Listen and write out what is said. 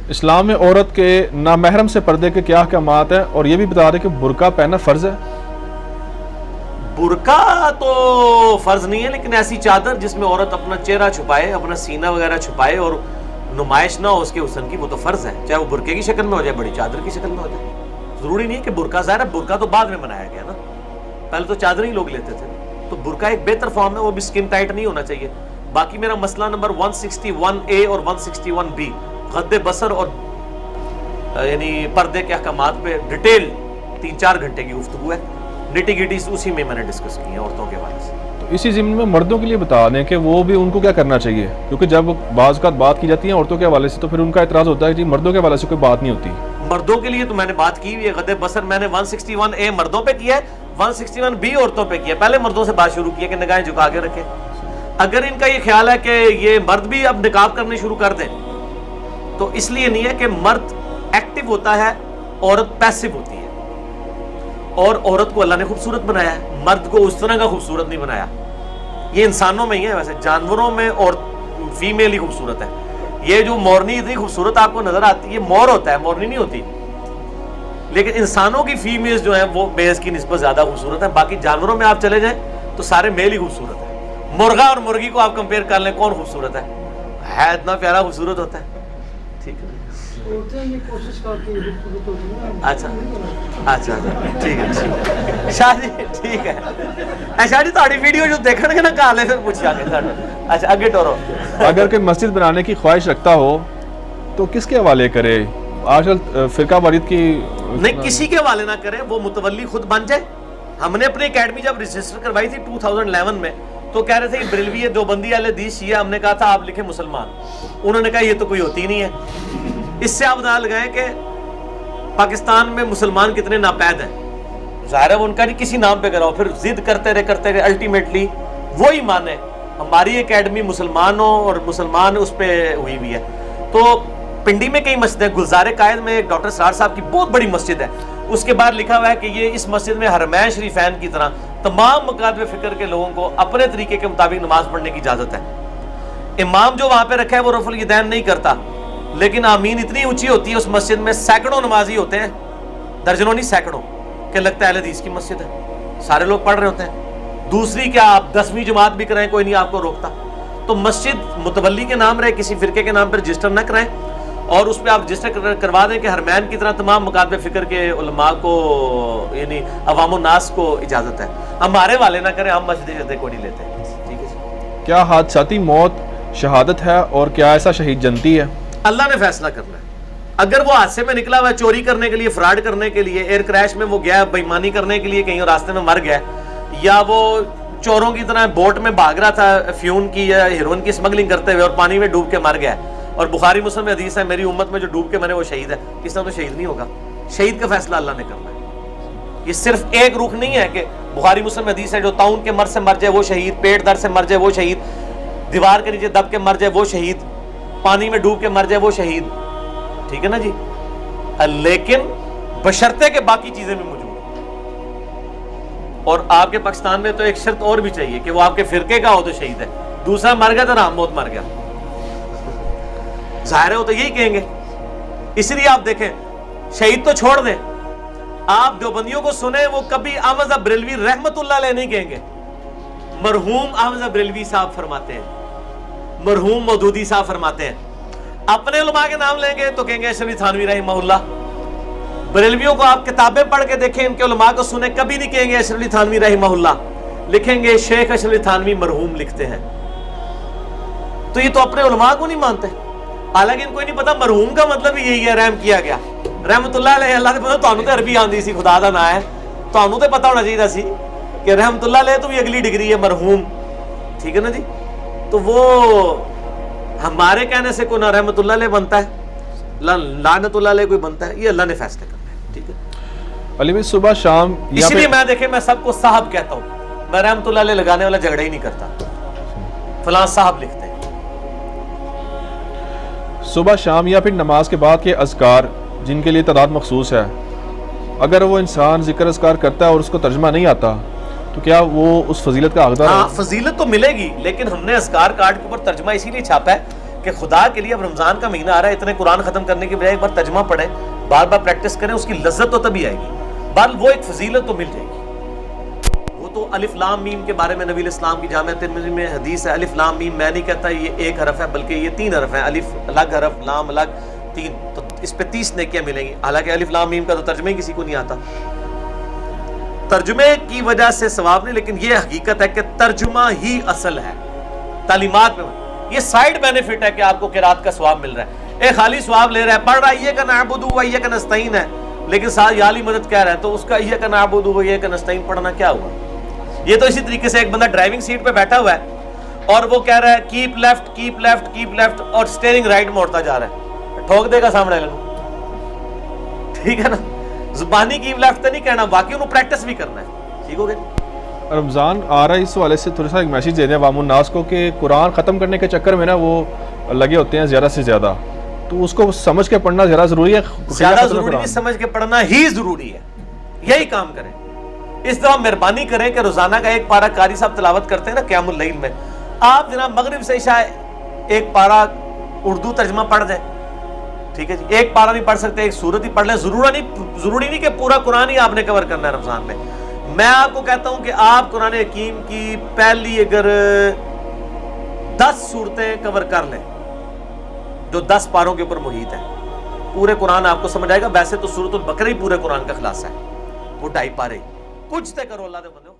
اسلام میں عورت کے نامحرم سے پردے کے کیا احکامات ہیں، اور یہ بھی بتا رہے کہ برقع پہننا فرض ہے؟ برقع تو فرض نہیں ہے، لیکن ایسی چادر جس میں عورت اپنا چہرہ چھپائے، اپنا سینہ وغیرہ چھپائے اور نمائش نہ ہو اس کے حسن کی، وہ تو فرض ہے، چاہے وہ برقعے کی شکل میں ہو جائے، بڑی چادر کی شکل میں ہو جائے۔ ضروری نہیں ہے کہ برقع، ظاہر ہے برقع تو بعد میں بنایا گیا نا، پہلے تو چادر ہی لوگ لیتے تھے، تو برقع ایک بہتر فارم ہے، وہ بھی سکن ٹائٹ نہیں ہونا چاہیے۔ باقی میرا مسئلہ نمبر 161A اور 161B غد بصر اور یعنی پردے کے احکامات پہ ڈیٹیل 3-4 گھنٹے کی گفتگو ہے، نٹی گٹیز اسی میں نے ڈسکس کی ہیں عورتوں کے حوالے سے۔ تو اسی ضمن میں مردوں کے لیے بتا دیں کہ وہ بھی ان کو کیا کرنا چاہیے، کیونکہ جب بعض اوقات بات کی جاتی ہے عورتوں کے حوالے سے تو پھر ان کا اعتراض ہوتا ہے کہ جی مردوں کے حوالے سے کوئی بات نہیں ہوتی۔ مردوں کے لیے تو میں نے بات کی ہوئی ہے، غد بصر میں نے 161A مردوں پہ کیا ہے، 161B عورتوں پہ کیا ہے۔ پہلے مردوں سے بات شروع کی ہے کہ نگاہیں جھکا کے رکھیں۔ اگر ان کا یہ خیال ہے کہ یہ مرد بھی اب نقاب کرنے شروع کر دیں، تو اس لیے نہیں ہے کہ مرد ایکٹیو ہوتا ہے، عورت پیسو ہوتی ہے، اور عورت کو اللہ نے خوبصورت بنایا ہے، مرد کو اس طرح کا خوبصورت نہیں بنایا۔ یہ انسانوں میں ہی ہے، ویسے جانوروں میں اور فیمیل ہی خوبصورت ہے۔ یہ جو مورنی اتنی خوبصورت آپ کو نظر آتی ہے، یہ مور ہوتا ہے، مورنی نہیں ہوتی، لیکن انسانوں کی فیمیلز جو ہیں وہ میلز کی نسبت زیادہ خوبصورت ہیں۔ باقی جانوروں میں آپ چلے جائیں تو سارے میل ہی خوبصورت ہیں۔ مرغا اور مرغی کو آپ کمپیئر کر لیں، کون خوبصورت ہے اتنا پیارا خوبصورت ہوتا ہے، ٹھیک ہے۔ اچھا اچھا ٹھیک ہے شاہ جی، ٹھیک ہے شاہ جی، تھوڑی ویڈیو جو دیکھن گے نا کالے پھر پوچھ جانے ساڈا۔ اچھا اگے ٹورو۔ اگر کوئی مسجد بنانے کی خواہش رکھتا ہو تو کس کے حوالے کرے؟ آج کل فرقہ واریت کی نہیں، کسی کے حوالے نہ کرے، وہ متولی خود بن جائے۔ ہم نے اپنی اکیڈمی جب رجسٹر کروائی تھی 2011 میں، تو کہہ رہے تھے کہ بریلوی ہے، دیوبندی اہل حدیث شیعہ، ہم نے کہا تھا آپ لکھیں مسلمان، انہوں نے کہا یہ تو کوئی ہوتی نہیں ہے۔ اس سے آپ اندازہ لگائیں کہ پاکستان میں مسلمان کتنے ناپید ہیں۔ ظاہر ہے وہ ان کا نہیں کسی نام پہ کراؤ، پھر ضد کرتے رہے الٹیمیٹلی وہی مانے۔ ہماری اکیڈمی مسلمانوں اور مسلمان اس پہ ہوئی ہوئی ہے۔ تو پنڈی میں کئی مسجد ہیں، گلزار قائد میں ایک ڈاکٹر سرار صاحب کی بہت بڑی مسجد ہے، اس کے بعد لکھا ہوا ہے کہ یہ اس مسجد میں حرمین شریفین کی طرح تمام مکاتب فکر کے لوگوں کو اپنے طریقے کے مطابق نماز پڑھنے کی اجازت ہے۔ امام جو وہاں پہ رکھا ہے وہ رفع الیدین نہیں کرتا، لیکن آمین اتنی اونچی ہوتی ہے اس مسجد میں، سینکڑوں نمازی ہوتے ہیں، درجنوں نہیں سینکڑوں، کہ لگتا ہے اہل حدیث کی مسجد ہے، سارے لوگ پڑھ رہے ہوتے ہیں۔ دوسری کیا آپ 10ویں جماعت بھی کرائیں، کوئی نہیں آپ کو روکتا۔ تو مسجد متولی کے نام رہے، کسی فرقے کے نام پر رجسٹر نہ کرائیں، اور اس پہ آپ رجسٹر کروا دیں کہ حرمین کی طرح تمام مکاتب فکر کے علماء کو یعنی عوام الناس کو اجازت ہے۔ ہمارے والے نہ کریں، ہم مسجد کو نہیں لیتے۔ ٹھیک ہے۔ کیا حادثاتی موت شہادت ہے، اور کیا ایسا شہید جنتی ہے؟ اللہ نے فیصلہ کرنا ہے۔ اگر وہ حادثے میں نکلا ہوا ہے چوری کرنے کے لیے، فراڈ کرنے کے لیے، ایئر کریش میں وہ گیا بےایمانی کرنے کے لیے کہیں راستے میں مر گیا، یا وہ چوروں کی طرح بوٹ میں بھاگ رہا تھا افیون کی یا ہیروئن کی اسمگلنگ کرتے ہوئے اور پانی میں ڈوب کے مر گیا، اور بخاری مسلم میں حدیث ہے میری امت میں جو ڈوب کے مرے وہ شہید ہے، اس طرح تو شہید نہیں ہوگا۔ شہید کا فیصلہ اللہ نے کرنا ہے۔ یہ صرف ایک رخ نہیں ہے کہ بخاری مسلم میں حدیث ہے جو طاعون کے مرض سے مر جائے وہ شہید، پیٹ درد سے مر جائے وہ شہید، دیوار کے نیچے دب کے مر جائے وہ شہید، پانی میں ڈوب کے مر جائے وہ شہید، ٹھیک ہے نا جی۔ لیکن بشرطے کہ باقی چیزیں بھی موجود ہیں، اور آپ کے پاکستان میں تو ایک شرط اور بھی چاہیے کہ وہ آپ کے فرقے کا ہو تو شہید ہے، دوسرا مر گیا تو رام موت مر گیا، ظاہر ہے وہ تو یہی کہیں گے۔ اس لیے آپ دیکھیں شہید تو چھوڑ دیں، آپ دیوبندیوں کو سنیں، وہ کبھی احمد صاحب بریلوی رحمت اللہ علیہ نہیں کہیں گے، مرحوم احمد صاحب بریلوی صاحب فرماتے ہیں، مرحوم مودودی صاحب فرماتے ہیں۔ اپنے علماء کے نام لیں گے تو کہیں گے اشرف علی تھانوی رحمہ اللہ۔ بریلویوں کو آپ کتابیں پڑھ کے دیکھیں، ان کے علماء کو سنیں، کبھی نہیں کہیں گے اشرف علی تھانوی رحمہ اللہ، لکھیں گے شیخ اشرف علی تھانوی مرحوم لکھتے ہیں۔ تو یہ تو اپنے علماء کو نہیں مانتے، حالانکہ ان کو نہیں پتا مرحوم کا مطلب ہی یہی ہے، رحم کیا گیا، رحمت اللہ علیہ۔ اللہ نے پتا تانوں تے عربی آندی سی، خدا دا نا ہے، تانوں تے پتا ہونا چاہیے سی کہ رحمت اللہ علیہ تو بھی اگلی ڈگری ہے مرحوم، ٹھیک ہے نا جی۔ تو وہ ہمارے کہنے سے کوئی نہ رحمت اللہ علیہ بنتا ہے، لعنت اللہ علیہ کوئی بنتا ہے، یہ اللہ نے فیصلہ کرنا ہے، ٹھیک ہے۔ علی بھائی صبح شام، اس لیے میں دیکھیں میں سب کو صاحب کہتا ہوں، میں رحمت اللہ علیہ لگانے والا جھگڑا ہی نہیں کرتا، فلاں صاحب لکھتے ہیں۔ صبح شام یا پھر نماز کے بعد کے اذکار جن کے لیے تعداد مخصوص ہے، اگر وہ انسان ذکر اذکار کرتا ہے اور اس کو ترجمہ نہیں آتا تو کیا وہ اس فضیلت کا حقدار ہے؟ ہاں فضیلت تو ملے گی، لیکن ہم نے اذکار کارڈ کے اوپر ترجمہ اسی لیے چھاپا ہے کہ خدا کے لیے اب رمضان کا مہینہ آ رہا ہے, اتنے قرآن ختم کرنے کی بجائے ایک بار ترجمہ پڑھیں, بار بار پریکٹس کریں, اس کی لذت تو تبھی آئے گی, بہرحال وہ ایک فضیلت تو مل جائے گی. وہ تو الف لام میم کے بارے میں نبی علیہ السلام کی جامع ترمذی میں حدیث ہے, الف لام میم, میں نہیں کہتا یہ ایک حرف ہے بلکہ یہ 3 حرف ہیں, الف الگ حرف, لام الگ, 3, تو اس پہ 30 نیکیاں ملیں گی. حالانکہ الف لام میم کا تو ترجمہ ہی کسی کو نہیں آتا, ترجمے کی وجہ سے ثواب نہیں, لیکن یہ حقیقت ہے کہ ترجمہ ہی اصل ہے تعلیمات میں. یہ سائیڈ بینیفٹ ہے کہ آپ کو قرات کا ثواب مل رہا ہے, ایک خالی ثواب لے رہا ہے, پڑھ رہا ہے ایک نعبد و ایک نستعین ہے, لیکن ساتھ یا علی مدد کہہ رہا ہے, تو اس کا ایک نعبد و ایک نستعین پڑھنا کیا ہوا؟ یہ تو اسی طریقے سے ایک بندہ ڈرائیونگ سیٹ پہ بیٹھا ہوا ہے اور وہ کہہ رہا ہے keep left keep left keep left, اور اسٹیئرنگ رائٹ موڑتا جا رہا ہے, ٹھوک دے گا سامنے والے کو, ٹھیک ہے نا. زبانی کیپ لیفٹ تو نہیں کہنا, باقی انہوں پریکٹس بھی کرنا ہے. ٹھیک ہو گیا. رمضان آ رہا ہے, اس حوالے سے تھوڑا سا ایک میسیج دے دیں عوام الناس کو کہ قرآن ختم کرنے کے چکر میں نا وہ لگے ہوتے ہیں زیادہ سے زیادہ, تو اس کو سمجھ کے پڑھنا زیادہ ضروری ہے. زیادہ ضروری نہیں, سمجھ کے پڑھنا ہی ضروری ہے, یہی کام کریں. اس طرح مہربانی کریں کہ روزانہ کا ایک پارہ قاری صاحب تلاوت کرتے ہیں نا قیام اللیل میں, آپ جناب مغرب سے عشاء ایک پارہ اردو ترجمہ پڑھ دیں, ٹھیک ہے جی. ایک پارہ نہیں پڑھ سکتے, ایک سورت ہی پڑھ لیں, ضروری نہیں کہ پورا قرآن ہی آپ نے کور کرنا ہے رمضان میں. میں آپ کو کہتا ہوں کہ آپ قرآن حکیم کی پہلی اگر 10 صورتیں کور کر لیں جو 10 پاروں کے اوپر محیط ہے, پورے قرآن آپ کو سمجھ آئے گا. ویسے تو سورۃ البقرہ ہی پورے قرآن کا خلاصہ ہے, وہ 2.5 پارے. کچھ تے کرو اللہ دے بندو.